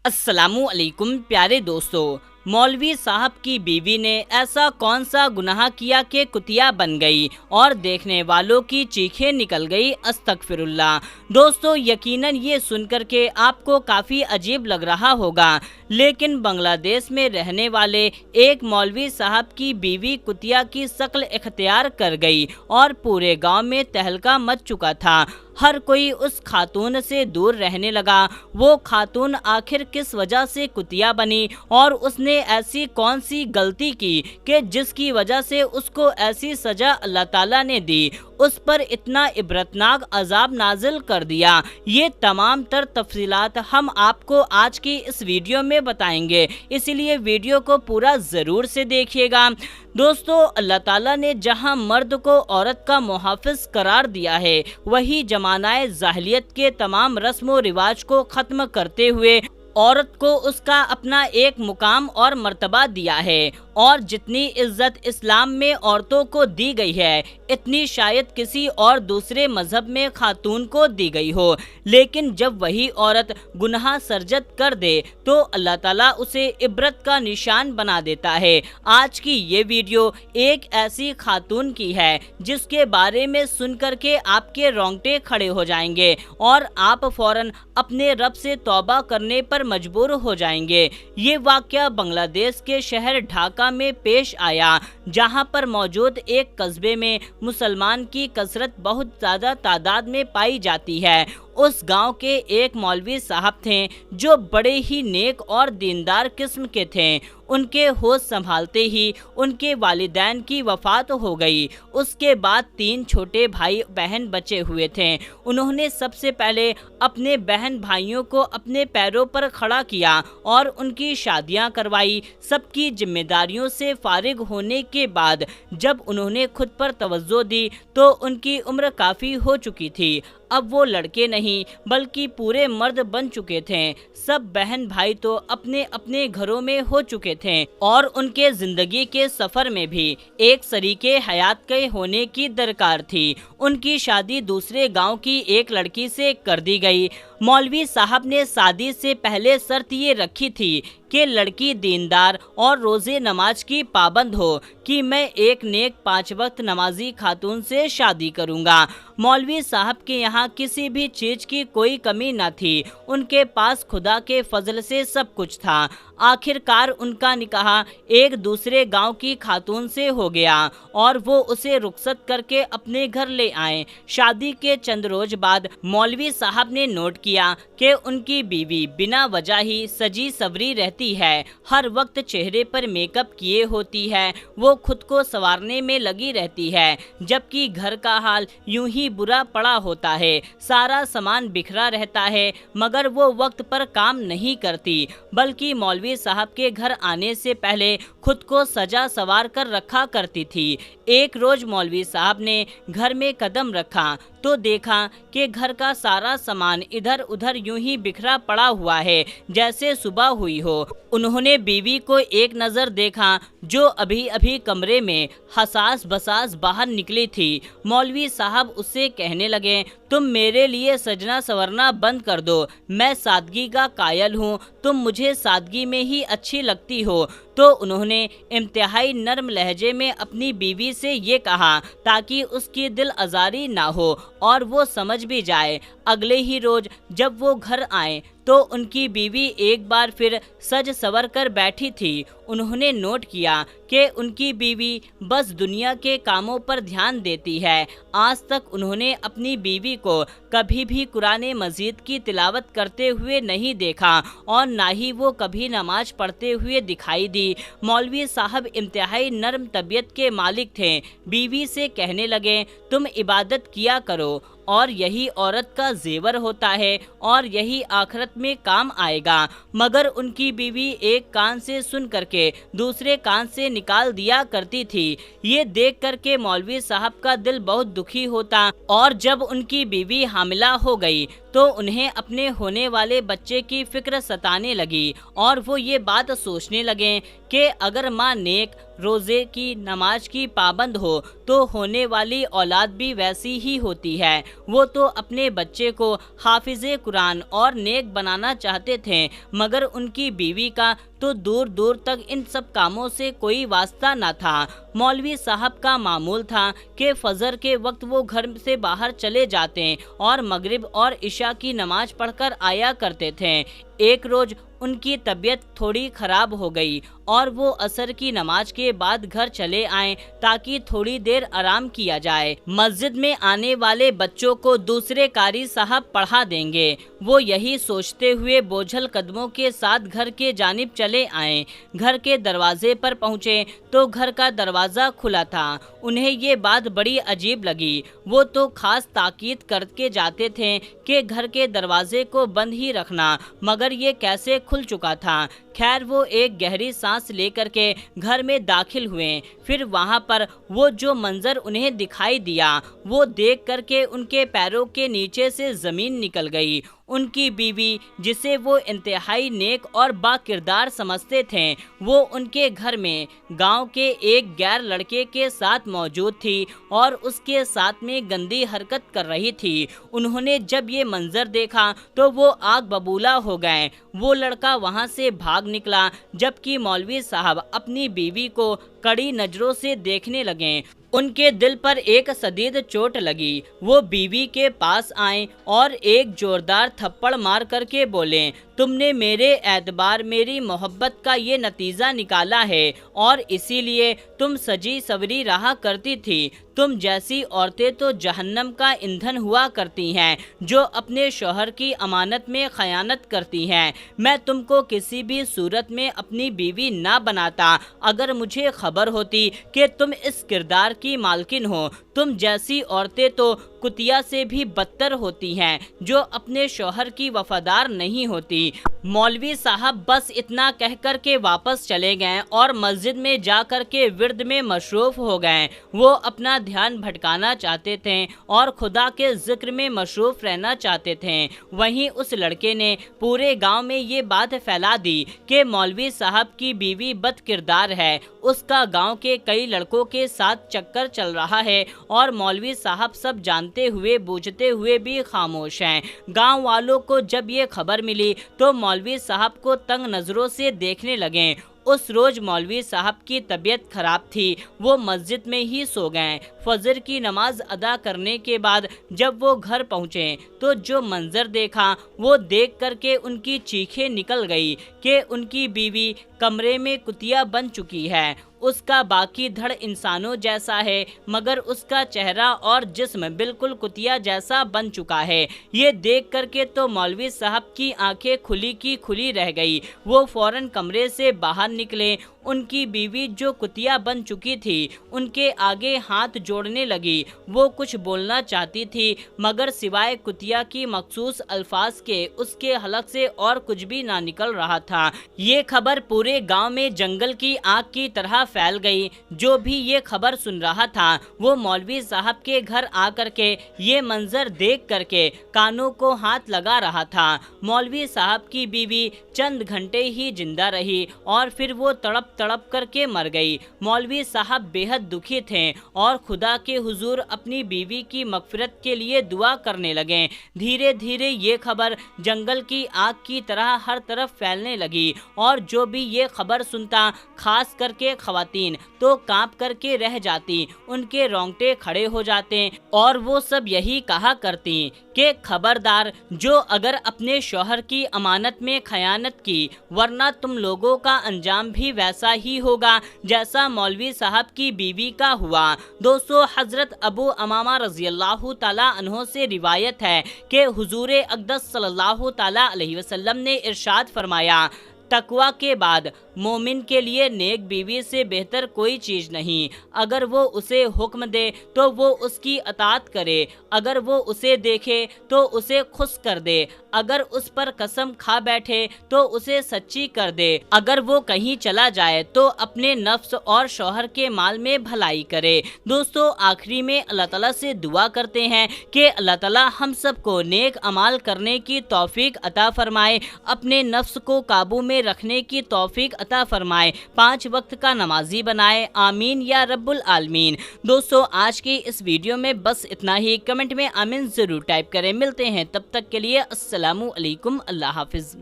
السلام علیکم پیارے دوستو۔ مولوی صاحب کی بیوی نے ایسا کون سا گناہ کیا کہ کتیا بن گئی اور دیکھنے والوں کی چیخیں نکل گئی، استغفر اللہ۔ دوستو یقیناً یہ سن کر کے آپ کو کافی عجیب لگ رہا ہوگا، لیکن بنگلہ دیش میں رہنے والے ایک مولوی صاحب کی بیوی کتیا کی شکل اختیار کر گئی اور پورے گاؤں میں تہلکہ مچ چکا تھا۔ ہر کوئی اس خاتون سے دور رہنے لگا۔ وہ خاتون آخر کس وجہ سے کتیا بنی اور اس نے ایسی کون سی غلطی کی کہ جس کی وجہ سے اس کو ایسی سزا اللہ تعالیٰ نے دی، اس پر اتنا عبرتناک عذاب نازل کر دیا، یہ تمام تر تفصیلات ہم آپ کو آج کی اس ویڈیو میں بتائیں گے، اسی لیے ویڈیو کو پورا ضرور سے دیکھیے گا۔ دوستو اللہ تعالیٰ نے جہاں مرد کو عورت کا محافظ قرار دیا ہے، وہی زمانہ جاہلیت کے تمام رسم و رواج کو ختم کرتے ہوئے عورت کو اس کا اپنا ایک مقام اور مرتبہ دیا ہے، اور جتنی عزت اسلام میں عورتوں کو دی گئی ہے اتنی شاید کسی اور دوسرے مذہب میں خاتون کو دی گئی ہو، لیکن جب وہی عورت گناہ سرزد کر دے تو اللہ تعالیٰ اسے عبرت کا نشان بنا دیتا ہے۔ آج کی یہ ویڈیو ایک ایسی خاتون کی ہے جس کے بارے میں سن کر کے آپ کے رونگٹے کھڑے ہو جائیں گے اور آپ فوراً اپنے رب سے توبہ کرنے پر مجبور ہو جائیں گے۔ یہ واقعہ بنگلہ دیش کے شہر ڈھاکہ میں پیش آیا، جہاں پر موجود ایک قصبے میں مسلمان کی کثرت بہت زیادہ تعداد میں پائی جاتی ہے۔ اس گاؤں کے ایک مولوی صاحب تھے جو بڑے ہی نیک اور دیندار قسم کے تھے۔ ان کے ہوش سنبھالتے ہی ان کے والدین کی وفات ہو گئی۔ اس کے بعد 3 چھوٹے بھائی بہن بچے ہوئے تھے۔ انہوں نے سب سے پہلے اپنے بہن بھائیوں کو اپنے پیروں پر کھڑا کیا اور ان کی شادیاں کروائی۔ سب کی ذمہ داریوں سے فارغ ہونے کے بعد جب انہوں نے خود پر توجہ دی تو ان کی عمر کافی ہو چکی تھی۔ اب وہ لڑکے نہیں بلکہ پورے مرد بن چکے تھے۔ سب بہن بھائی تو اپنے اپنے گھروں میں ہو چکے تھے اور ان کے زندگی کے سفر میں بھی ایک شریک حیات کے ہونے کی درکار تھی۔ ان کی شادی دوسرے گاؤں کی ایک لڑکی سے کر دی گئی۔ مولوی صاحب نے شادی سے پہلے شرط یہ رکھی تھی کہ لڑکی دیندار اور روزے نماز کی پابند ہو کہ میں ایک نیک 5 وقت نمازی خاتون سے شادی کروں گا۔ مولوی صاحب کے یہاں کسی بھی چیز کی کوئی کمی نہ تھی، ان کے پاس خدا کے فضل سے سب کچھ تھا۔ آخر کار ان کا نکاح ایک دوسرے گاؤں کی خاتون سے ہو گیا اور وہ اسے رخصت کر کے اپنے گھر لے آئے۔ شادی کے چند روز بعد مولوی صاحب نے نوٹ کیا کہ ان کی بیوی بنا وجہ ہی سجی سوری رہتی ہے، ہر وقت چہرے پر میک اپ کیے ہوتی ہے، وہ خود کو سنوارنے میں لگی رہتی ہے، جبکہ گھر کا حال یوں ہی برا پڑا ہوتا ہے، سارا سامان بکھرا رہتا ہے، مگر وہ وقت پر کام نہیں کرتی، بلکہ مولوی صاحب کے گھر آنے سے پہلے خود کو سجا سوار کر رکھا کرتی تھی۔ ایک روز مولوی صاحب نے گھر میں قدم رکھا تو دیکھا کہ گھر کا سارا سامان ادھر ادھر یوں ہی بکھرا پڑا ہوا ہے جیسے صبح ہوئی ہو۔ انہوں نے بیوی کو ایک نظر دیکھا جو ابھی ابھی کمرے میں حساس بساس باہر نکلی تھی۔ مولوی صاحب اس سے کہنے لگے، تم میرے لیے سجنا سورنا بند کر دو، میں سادگی کا قائل ہوں، تم مجھے سادگی میں ہی اچھی لگتی ہو۔ تو انہوں نے انتہائی نرم لہجے میں اپنی بیوی سے یہ کہا تاکہ اس کی دل آزاری نہ ہو اور وہ سمجھ بھی جائے۔ اگلے ہی روز جب وہ گھر آئے تو ان کی بیوی ایک بار پھر سج سور کر بیٹھی تھی۔ انہوں نے نوٹ کیا کہ ان کی بیوی بس دنیا کے کاموں پر دھیان دیتی ہے۔ آج تک انہوں نے اپنی بیوی کو کبھی بھی قرآن مجید کی تلاوت کرتے ہوئے نہیں دیکھا اور نہ ہی وہ کبھی نماز پڑھتے ہوئے دکھائی دی۔ مولوی صاحب انتہائی نرم طبیعت کے مالک تھے۔ بیوی سے کہنے لگے، تم عبادت کیا کرو اور یہی عورت کا زیور ہوتا ہے اور یہی آخرت میں کام آئے گا، مگر ان کی بیوی ایک کان سے سن کر کے دوسرے کان سے نکال دیا کرتی تھی۔ یہ دیکھ کر کے مولوی صاحب کا دل بہت دکھی ہوتا اور جب ان کی بیوی حاملہ ہو گئی تو انہیں اپنے ہونے والے بچے کی فکر ستانے لگی اور وہ یہ بات سوچنے لگے کہ اگر ماں نیک، روزے کی، نماز کی پابند ہو تو ہونے والی اولاد بھی ویسی ہی ہوتی ہے۔ وہ تو اپنے بچے کو حافظ قرآن اور نیک بنانا چاہتے تھے، مگر ان کی بیوی کا تو دور دور تک ان سب کاموں سے کوئی واسطہ نہ تھا۔ مولوی صاحب کا معمول تھا کہ فجر کے وقت وہ گھر سے باہر چلے جاتے اور مغرب اور عشاء کی نماز پڑھ کر آیا کرتے تھے۔ ایک روز ان کی طبیعت تھوڑی خراب ہو گئی اور وہ عصر کی نماز کے بعد گھر چلے آئیں تاکہ تھوڑی دیر آرام کیا جائے۔ مسجد میں آنے والے بچوں کو دوسرے قاری صاحب پڑھا دیں گے۔ وہ یہی سوچتے ہوئے بوجھل قدموں کے ساتھ گھر کے جانب چلے آئیں۔ گھر کے دروازے پر پہنچے تو گھر کا دروازہ کھلا تھا۔ انہیں یہ بات بڑی عجیب لگی۔ وہ تو خاص تاکید کر کے جاتے تھے کہ گھر کے دروازے کو بند ہی رکھنا، مگر یہ کیسے کھل چکا تھا۔ خیر وہ ایک گہری سانس لے کر کے گھر میں داخل ہوئے۔ پھر وہاں پر وہ جو منظر انہیں دکھائی دیا وہ دیکھ کر کے ان کے پیروں کے نیچے سے زمین نکل گئی۔ ان کی بیوی، جسے وہ انتہائی نیک اور با کردار سمجھتے تھے، وہ ان کے گھر میں گاؤں کے ایک غیر لڑکے کے ساتھ موجود تھی اور اس کے ساتھ میں گندی حرکت کر رہی تھی۔ انہوں نے جب یہ منظر دیکھا تو وہ آگ ببولا ہو گئے۔ وہ لڑکا وہاں سے بھاگ نکلا جبکہ مولوی صاحب اپنی بیوی کو کڑی نظروں سے دیکھنے لگے۔ ان کے دل پر ایک شدید چوٹ لگی۔ وہ بیوی کے پاس آئیں اور ایک زوردار تھپڑ مار کر کے بولے، تم نے میرے اعتبار، میری محبت کا یہ نتیجہ نکالا ہے اور اسی لیے تم سجی سوری رہا کرتی تھی۔ تم جیسی عورتیں تو جہنم کا ایندھن ہوا کرتی ہیں جو اپنے شوہر کی امانت میں خیانت کرتی ہیں۔ میں تم کو کسی بھی صورت میں اپنی بیوی نہ بناتا اگر مجھے خبر ہوتی کہ تم اس کردار کی مالکن ہو۔ تم جیسی عورتیں تو کتیا سے بھی بدتر ہوتی ہیں جو اپنے شوہر کی وفادار نہیں ہوتی۔ مولوی صاحب بس اتنا کہہ کر کے واپس چلے گئے اور مسجد میں جا کر کے ورد میں مصروف ہو گئے۔ وہ اپنا دھیان بھٹکانا چاہتے تھے اور خدا کے ذکر میں مصروف رہنا چاہتے تھے۔ وہیں اس لڑکے نے پورے گاؤں میں یہ بات پھیلا دی کہ مولوی صاحب کی بیوی بد کردار ہے، اس کا گاؤں کے کئی لڑکوں کے ساتھ چکر چل رہا ہے اور مولوی صاحب سب جانتے ہوئے بوجھتے ہوئے بھی خاموش ہیں۔ گاؤں والوں کو جب یہ خبر ملی تو مولوی صاحب کو تنگ نظروں سے دیکھنے لگے۔ اس روز مولوی صاحب کی طبیعت خراب تھی، وہ مسجد میں ہی سو گئے۔ فجر کی نماز ادا کرنے کے بعد جب وہ گھر پہنچے تو جو منظر دیکھا وہ دیکھ کر کے ان کی چیخیں نکل گئی کہ ان کی بیوی کمرے میں کتیا بن چکی ہے۔ اس کا باقی دھڑ انسانوں جیسا ہے مگر اس کا چہرہ اور جسم بالکل کتیا جیسا بن چکا ہے۔ یہ دیکھ کر کے تو مولوی صاحب کی آنکھیں کھلی کی کھلی رہ گئی۔ وہ فوراً کمرے سے باہر نکلے۔ ان کی بیوی جو کتیا بن چکی تھی ان کے آگے ہاتھ جوڑنے لگی۔ وہ کچھ بولنا چاہتی تھی مگر سوائے کتیا کی مخصوص الفاظ کے اس کے حلق سے اور کچھ بھی نہ نکل رہا تھا۔ یہ خبر پورے گاؤں میں جنگل کی آگ کی طرح پھیل گئی۔ جو بھی یہ خبر سن رہا تھا وہ مولوی صاحب کے گھر آ کر کے یہ منظر دیکھ کر کے کانوں کو ہاتھ لگا رہا تھا۔ مولوی صاحب کی بیوی چند گھنٹے ہی زندہ رہی اور پھر وہ تڑپ تڑپ کر کے مر گئی۔ مولوی صاحب بے حد دکھی تھے اور خدا کے حضور اپنی بیوی کی مغفرت کے لیے دعا کرنے لگے۔ دھیرے دھیرے یہ خبر جنگل کی آگ کی طرح ہر طرف پھیلنے لگی اور جو بھی یہ خبر سنتا، خاص کر کے خواتین، تو کانپ کر کے رہ جاتی، ان کے رونگٹے کھڑے ہو جاتے اور وہ سب یہی کہا کرتی کہ خبردار، جو اگر اپنے شوہر کی امانت میں خیانت کی، ورنہ تم لوگوں کا انجام بھی ویسا ہی ہوگا جیسا مولوی صاحب کی بیوی کا ہوا۔ دوستو، حضرت ابو امامہ رضی اللہ تعالیٰ عنہ سے روایت ہے کہ حضور اقدس صلی اللہ تعالیٰ علیہ وسلم نے ارشاد فرمایا، تقوی کے بعد مومن کے لیے نیک بیوی سے بہتر کوئی چیز نہیں۔ اگر وہ اسے حکم دے تو وہ اس کی اطاعت کرے، اگر وہ اسے دیکھے تو اسے خوش کر دے، اگر اس پر قسم کھا بیٹھے تو اسے سچی کر دے، اگر وہ کہیں چلا جائے تو اپنے نفس اور شوہر کے مال میں بھلائی کرے۔ دوستو آخری میں اللہ تعالیٰ سے دعا کرتے ہیں کہ اللہ تعالیٰ ہم سب کو نیک اعمال کرنے کی توفیق عطا فرمائے، اپنے نفس کو قابو میں رکھنے کی توفیق عطا فرمائے، 5 وقت کا نمازی بنائے، آمین یا رب العالمین۔ دوستو آج کی اس ویڈیو میں بس اتنا ہی، کمنٹ میں آمین ضرور ٹائپ کریں۔ ملتے ہیں تب تک کے لیے، السلام علیکم، اللہ حافظ۔